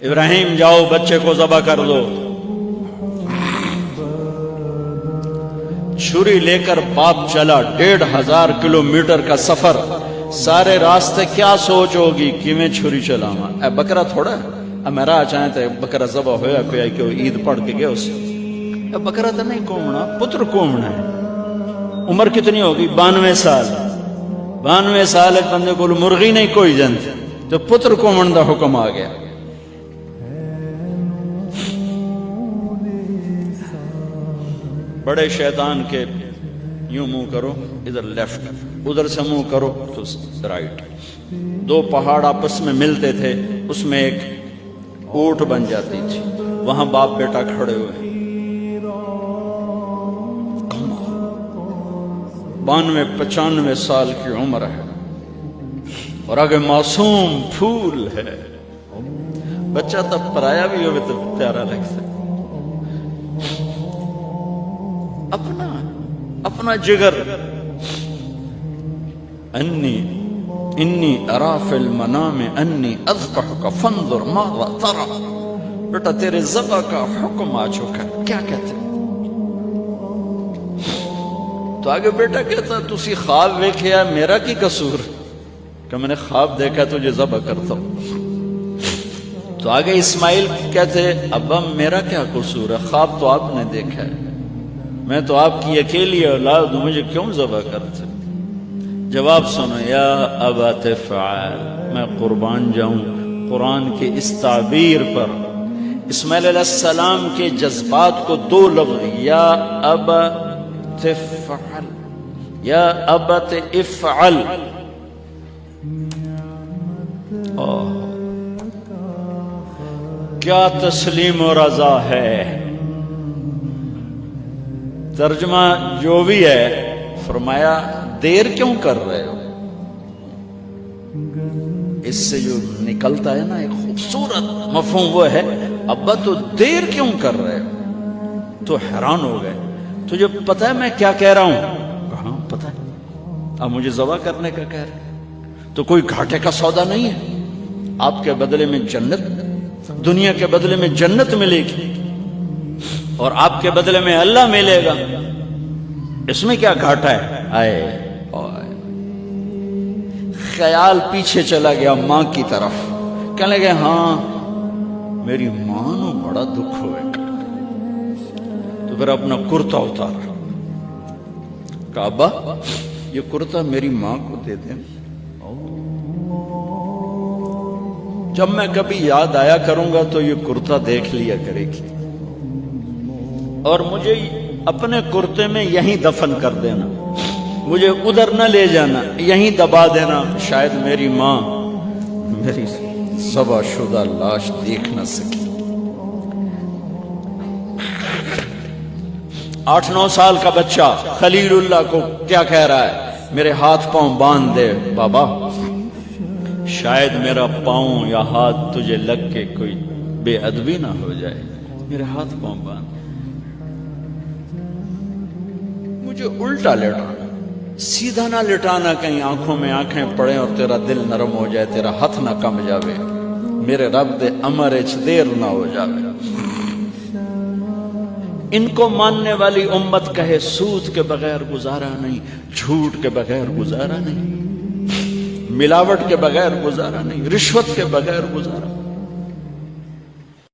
ابراہیم جاؤ بچے کو ذبح کر دو۔ چھری لے کر باپ چلا 1500 کلومیٹر کا سفر، سارے راستے کیا سوچ ہوگی کہ میں چھری چلاواں، اے بکرا تھوڑا ہے میرا چاہیں تے بکرا ذبح ہویا پیا کہ وہ عید پڑھ کے گئے اس اے بکرا تو نہیں کومنا، پتر کومنا ہے۔ عمر کتنی ہوگی؟ 92 سال۔ 92 سال ایک بندے کو مرغی نہیں کوئی جنت تو پتر کومن دا حکم آ گیا۔ بڑے شیطان کے یوں منہ کرو ادھر لیفٹ، ادھر سے منہ کرو تو رائٹ۔ دو پہاڑ آپس میں ملتے تھے، اس میں ایک اونٹ بن جاتی تھی، وہاں باپ بیٹا کھڑے ہوئے، 92-95 سال کی عمر ہے اور آگے معصوم پھول ہے۔ بچہ تب پرایا بھی ہوئے تو پیارا لگتا ہے، اپنا جگر۔ انی ارا فی المنام انی اذبحک فانظر ماذا تری، بیٹا تیرے ذبح کا حکم آ چکا، کیا کہتے؟ تو آگے بیٹا کہتا تسی خواب ویکھیا میرا کی قصور کہ میں نے خواب دیکھا تجھے ذبح کرتا ہوں۔ تو آگے اسماعیل کہتے ابا میرا کیا قصور ہے، خواب تو آپ نے دیکھا ہے، میں تو آپ کی اکیلی اولاد ہوں، مجھے کیوں ذبح کرتے؟ جواب سنو، یا ابا تفعل، میں قربان جاؤں قرآن کی اس تعبیر پر۔ اسماعیل علیہ السلام کے جذبات کو دو لفظ، یا ابا تفعل، یا ابت افعل، کیا تسلیم و رضا ہے۔ ترجمہ جو بھی ہے، فرمایا دیر کیوں کر رہے ہو؟ اس سے جو نکلتا ہے نا ایک خوبصورت مفہوم وہ ہے، ابا تو دیر کیوں کر رہے ہو؟ تو حیران ہو گئے، تجھے پتہ ہے میں کیا کہہ رہا ہوں؟ ہاں پتہ ہے، اب مجھے ذبح کرنے کا کہہ رہے، تو کوئی گھاٹے کا سودا نہیں ہے، آپ کے بدلے میں جنت، دنیا کے بدلے میں جنت ملے گی اور آپ کے بدلے میں اللہ ملے گا، اس میں کیا گھاٹا ہے؟ آئے خیال پیچھے چلا گیا ماں کی طرف، کہنے لگے ہاں میری ماں نو بڑا دکھ ہوئے گا۔ تو پھر اپنا کرتا اتارا، کہا ابا یہ کرتا میری ماں کو دے دیں، جب میں کبھی یاد آیا کروں گا تو یہ کرتا دیکھ لیا کرے گی، اور مجھے اپنے کرتے میں یہیں دفن کر دینا، مجھے ادھر نہ لے جانا، یہیں دبا دینا، شاید میری ماں میری ذبح شدہ لاش دیکھ نہ سکی۔ 8-9 سال کا بچہ خلیل اللہ کو کیا کہہ رہا ہے؟ میرے ہاتھ پاؤں باندھ دے بابا، شاید میرا پاؤں یا ہاتھ تجھے لگ کے کوئی بے ادبی نہ ہو جائے، میرے ہاتھ پاؤں باندھ، مجھے الٹا لٹانا، سیدھا نہ لٹانا، کہیں آنکھوں میں آنکھیں پڑیں اور تیرا دل نرم ہو جائے، تیرا ہاتھ نہ کم جاوے، میرے رب دے امر اچ دیر نہ ہو جاوے۔ ان کو ماننے والی امت کہے سود کے بغیر گزارا نہیں، جھوٹ کے بغیر گزارا نہیں، ملاوٹ کے بغیر گزارا نہیں، رشوت کے بغیر گزارا